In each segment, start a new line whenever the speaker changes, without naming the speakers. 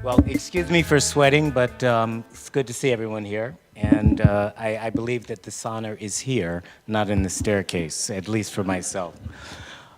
Well, excuse me for sweating, but it's good to see everyone here. And I believe that the sauna is here, not in the staircase, at least for myself.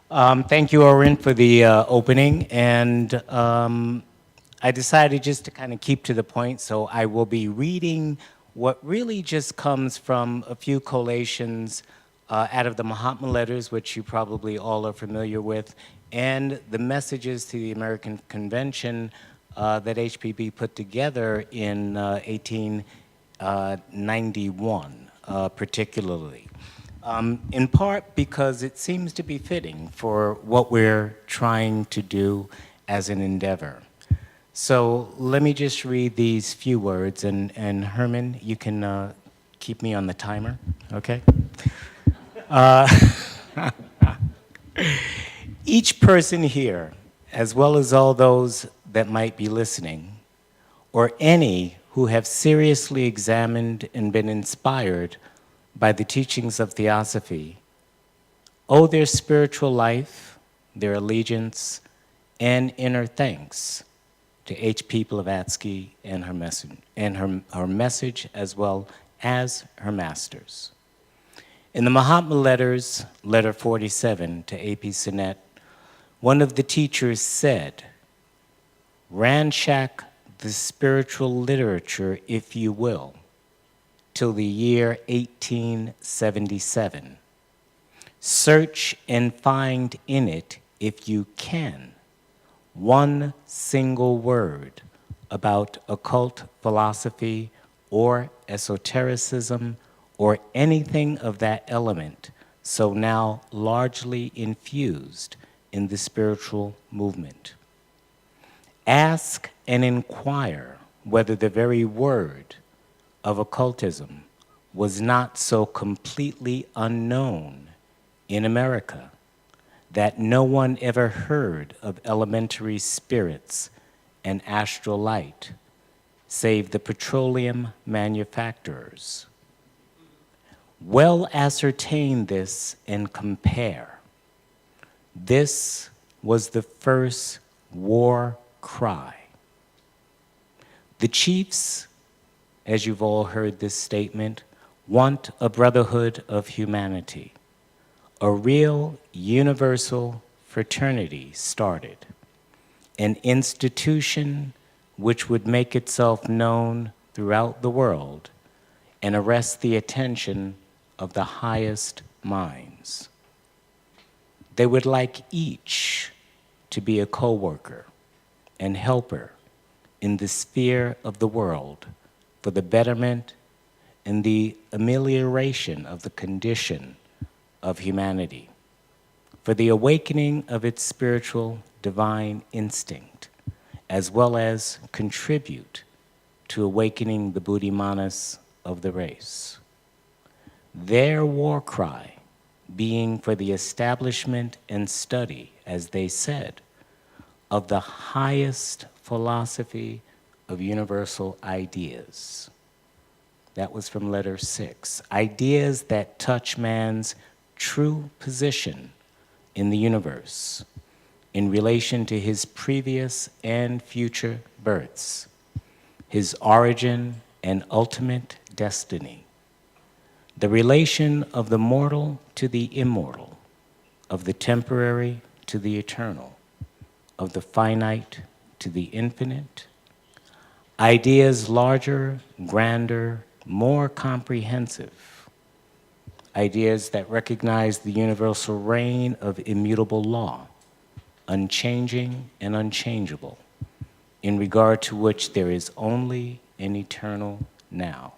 Thank you, Oren, for the opening. And I decided just to kind of keep to the point, so I will be reading what really just comes from a few collations out of the Mahatma letters, which you probably all are familiar with, and the messages to the American Convention that HPB put together in 1891, particularly. In part because it seems to be fitting for what we're trying to do as an endeavor. So let me just read these few words, and Herman, you can keep me on the timer, okay? Each person here, as well as all those that might be listening, or any who have seriously examined and been inspired by the teachings of Theosophy, owe their spiritual life, their allegiance, and inner thanks to H. Blavatsky and her message, as well as her masters. In the Mahatma letters, letter 47 to A.P. Sinet, one of the teachers said, "Ransack the spiritual literature, if you will, till the year 1877. Search and find in it, if you can, one single word about occult philosophy or esotericism or anything of that element, so now largely infused in the spiritual movement. Ask and inquire whether the very word of occultism was not so completely unknown in America that no one ever heard of elementary spirits and astral light, save the petroleum manufacturers. Well ascertain this and compare. This was the first war cry. The chiefs, as you've all heard this statement, want a brotherhood of humanity, a real universal fraternity started, an institution which would make itself known throughout the world and arrest the attention of the highest minds. They would like each to be a co-worker and helper in the sphere of the world for the betterment and the amelioration of the condition of humanity, for the awakening of its spiritual divine instinct, as well as contribute to awakening the Buddhimanas of the race. Their war cry being for the establishment and study, as they said, of the highest philosophy of universal ideas. That was from letter 6. Ideas that touch man's true position in the universe in relation to his previous and future births, his origin and ultimate destiny, the relation of the mortal to the immortal, of the temporary to the eternal, of the finite to the infinite, ideas larger, grander, more comprehensive, ideas that recognize the universal reign of immutable law, unchanging and unchangeable, in regard to which there is only an eternal now.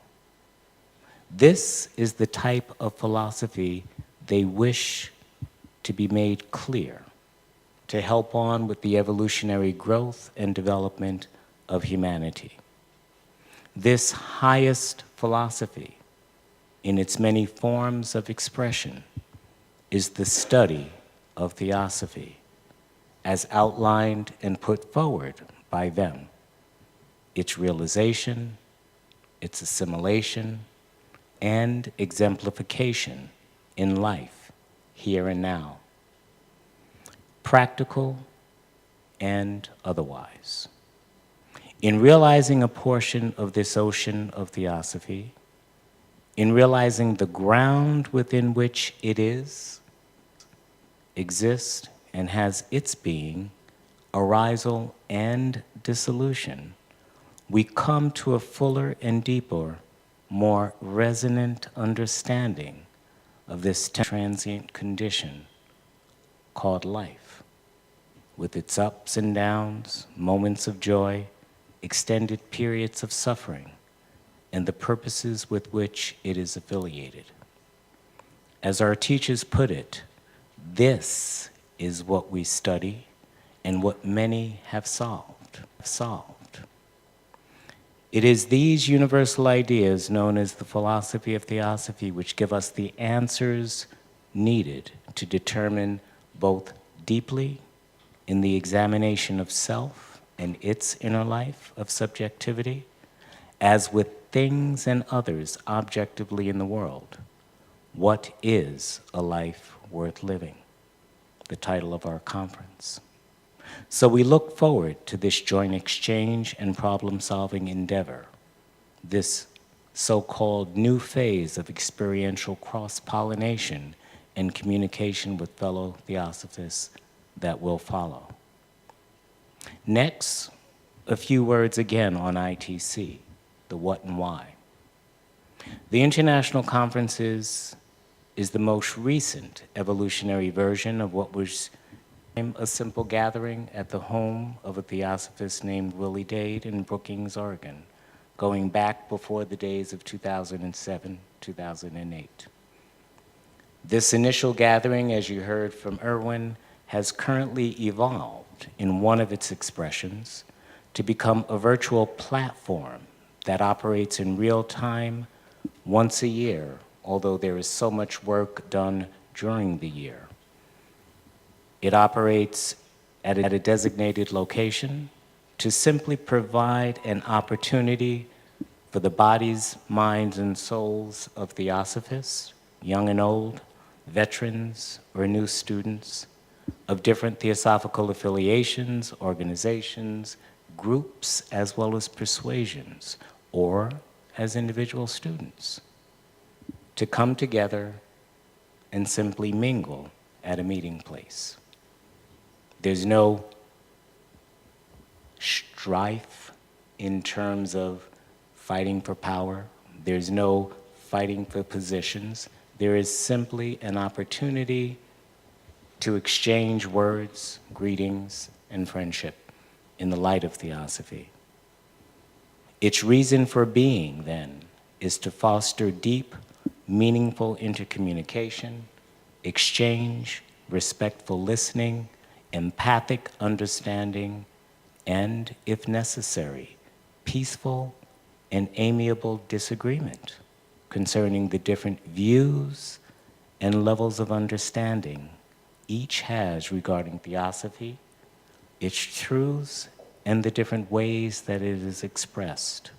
This is the type of philosophy they wish to be made clear, to help on with the evolutionary growth and development of humanity. This highest philosophy, in its many forms of expression, is the study of Theosophy, as outlined and put forward by them, its realization, its assimilation, and exemplification in life, here and now, practical and otherwise. In realizing a portion of this ocean of Theosophy, in realizing the ground within which it is, exists, and has its being, arisal and dissolution, we come to a fuller and deeper, more resonant understanding of this transient condition called life, with its ups and downs, moments of joy, extended periods of suffering, and the purposes with which it is affiliated. As our teachers put it, this is what we study and what many have solved. It is these universal ideas known as the philosophy of Theosophy which give us the answers needed to determine both deeply in the examination of self and its inner life of subjectivity, as with things and others objectively in the world, what is a life worth living? The title of our conference. So we look forward to this joint exchange and problem-solving endeavor, this so-called new phase of experiential cross-pollination and communication with fellow Theosophists that will follow. Next, a few words again on ITC, the what and why. The International Conferences is the most recent evolutionary version of what was a simple gathering at the home of a Theosophist named Willie Dade in Brookings, Oregon, going back before the days of 2007, 2008. This initial gathering, as you heard from Erwin, has currently evolved in one of its expressions to become a virtual platform that operates in real time once a year, although there is so much work done during the year. It operates at a designated location to simply provide an opportunity for the bodies, minds, and souls of Theosophists, young and old, veterans, or new students, of different theosophical affiliations, organizations, groups, as well as persuasions, or as individual students, to come together and simply mingle at a meeting place. There's no strife in terms of fighting for power. There's no fighting for positions. There is simply an opportunity to exchange words, greetings, and friendship in the light of Theosophy. Its reason for being, then, is to foster deep, meaningful intercommunication, exchange, respectful listening, empathic understanding, and, if necessary, peaceful and amiable disagreement concerning the different views and levels of understanding each has regarding Theosophy, its truths, and the different ways that it is expressed,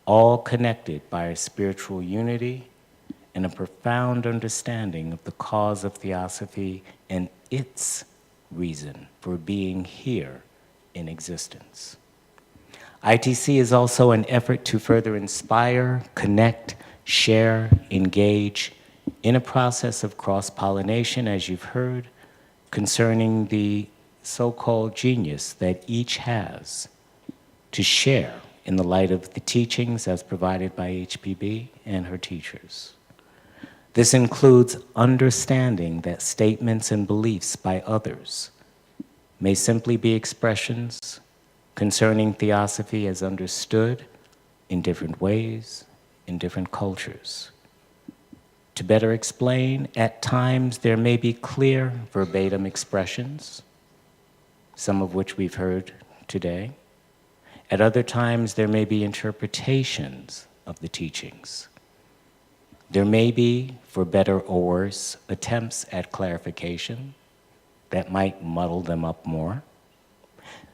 all connected by a spiritual unity and a profound understanding of the cause of Theosophy and its reason for being here in existence. ITC is also an effort to further inspire, connect, share, engage in a process of cross-pollination, as you've heard, concerning the so-called genius that each has to share in the light of the teachings as provided by HPB and her teachers. This includes understanding that statements and beliefs by others may simply be expressions concerning Theosophy as understood in different ways, in different cultures. To better explain, at times there may be clear verbatim expressions, some of which we've heard today. At other times there may be interpretations of the teachings. There may be, for better or worse, attempts at clarification that might muddle them up more.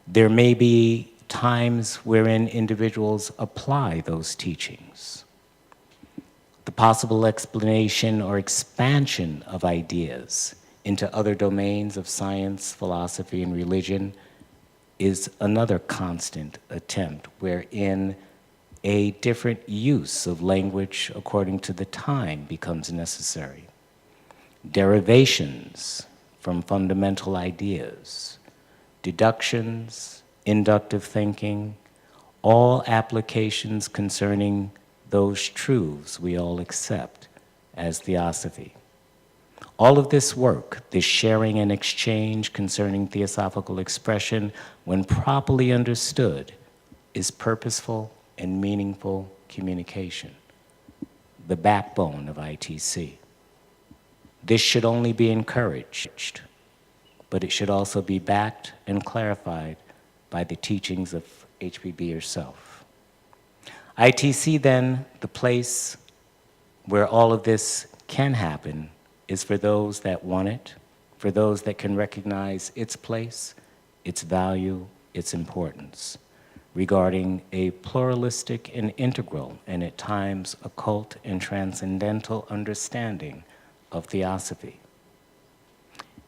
There may be times wherein individuals apply those teachings. The possible explanation or expansion of ideas into other domains of science, philosophy, and religion is another constant attempt wherein a different use of language according to the time becomes necessary. Derivations from fundamental ideas, deductions, inductive thinking, all applications concerning those truths we all accept as Theosophy. All of this work, this sharing and exchange concerning theosophical expression, when properly understood, is purposeful and meaningful communication, the backbone of ITC. This should only be encouraged, but it should also be backed and clarified by the teachings of HPB herself. ITC then, the place where all of this can happen, is for those that want it, for those that can recognize its place, its value, its importance, regarding a pluralistic and integral, and at times occult and transcendental understanding of Theosophy.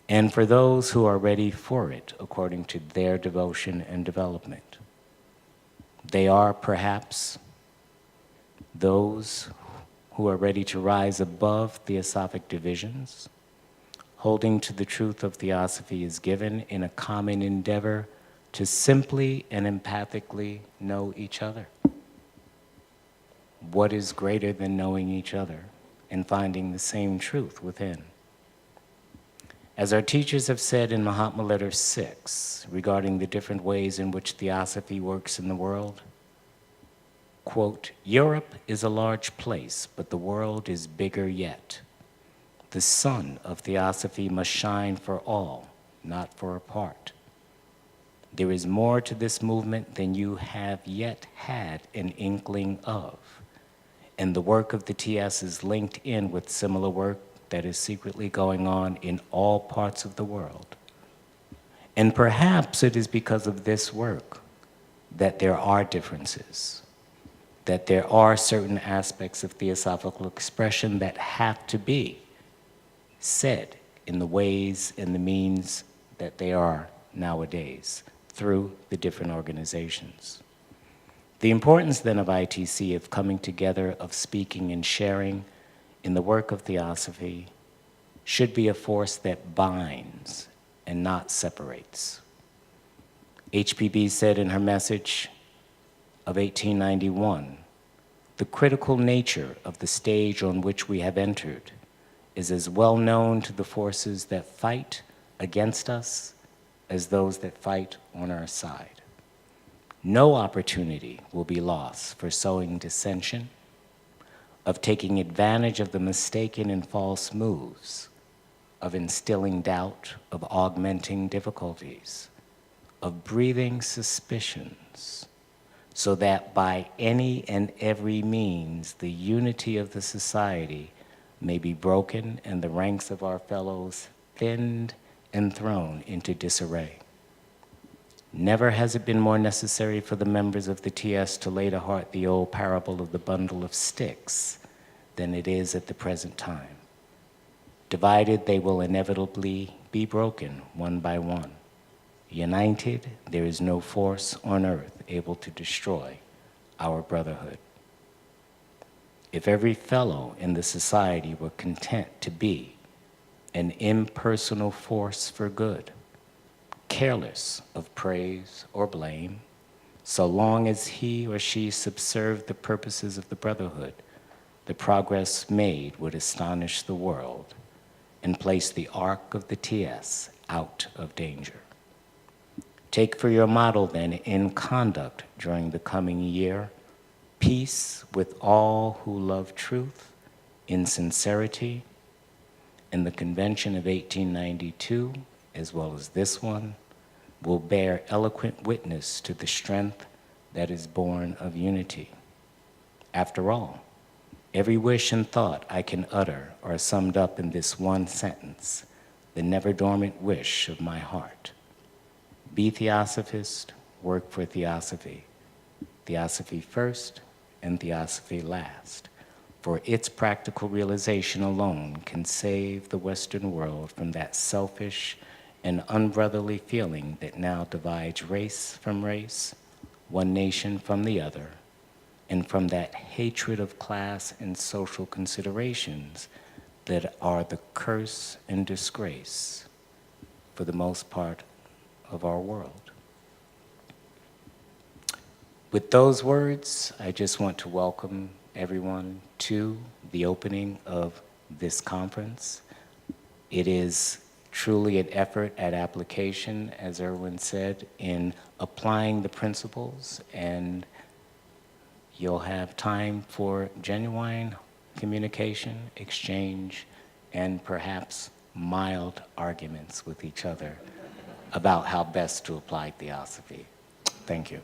And for those who are ready for it according to their devotion and development. They are perhaps those who are ready to rise above theosophic divisions, holding to the truth of Theosophy is given in a common endeavor to simply and empathically know each other. What is greater than knowing each other and finding the same truth within? As our teachers have said in Mahatma Letter 6, regarding the different ways in which Theosophy works in the world, quote, Europe is a large place, but the world is bigger yet. The sun of Theosophy must shine for all, not for a part. There is more to this movement than you have yet had an inkling of. And the work of the TS is linked in with similar work that is secretly going on in all parts of the world. And perhaps it is because of this work that there are differences, that there are certain aspects of theosophical expression that have to be said in the ways and the means that they are nowadays through the different organizations. The importance then of ITC, of coming together, of speaking and sharing in the work of Theosophy, should be a force that binds and not separates. HPB said in her message of 1891, the critical nature of the stage on which we have entered is as well known to the forces that fight against us as those that fight on our side. No opportunity will be lost for sowing dissension, of taking advantage of the mistaken and false moves, of instilling doubt, of augmenting difficulties, of breathing suspicions, so that by any and every means the unity of the society may be broken and the ranks of our fellows thinned and thrown into disarray. Never has it been more necessary for the members of the TS to lay to heart the old parable of the bundle of sticks than it is at the present time. Divided, they will inevitably be broken one by one. United, there is no force on earth able to destroy our brotherhood. If every fellow in the society were content to be an impersonal force for good, careless of praise or blame, so long as he or she subserved the purposes of the brotherhood, the progress made would astonish the world and place the ark of the TS out of danger. Take for your model then in conduct during the coming year, peace with all who love truth in sincerity, and the Convention of 1892, as well as this one, will bear eloquent witness to the strength that is born of unity. After all, every wish and thought I can utter are summed up in this one sentence, the never-dormant wish of my heart. Be Theosophist, work for Theosophy. Theosophy first and Theosophy last, for its practical realization alone can save the Western world from that selfish an unbrotherly feeling that now divides race from race, one nation from the other, and from that hatred of class and social considerations that are the curse and disgrace, for the most part, of our world. With those words, I just want to welcome everyone to the opening of this conference. It is truly an effort at application, as Erwin said, in applying the principles, and you'll have time for genuine communication, exchange, and perhaps mild arguments with each other about how best to apply Theosophy. Thank you.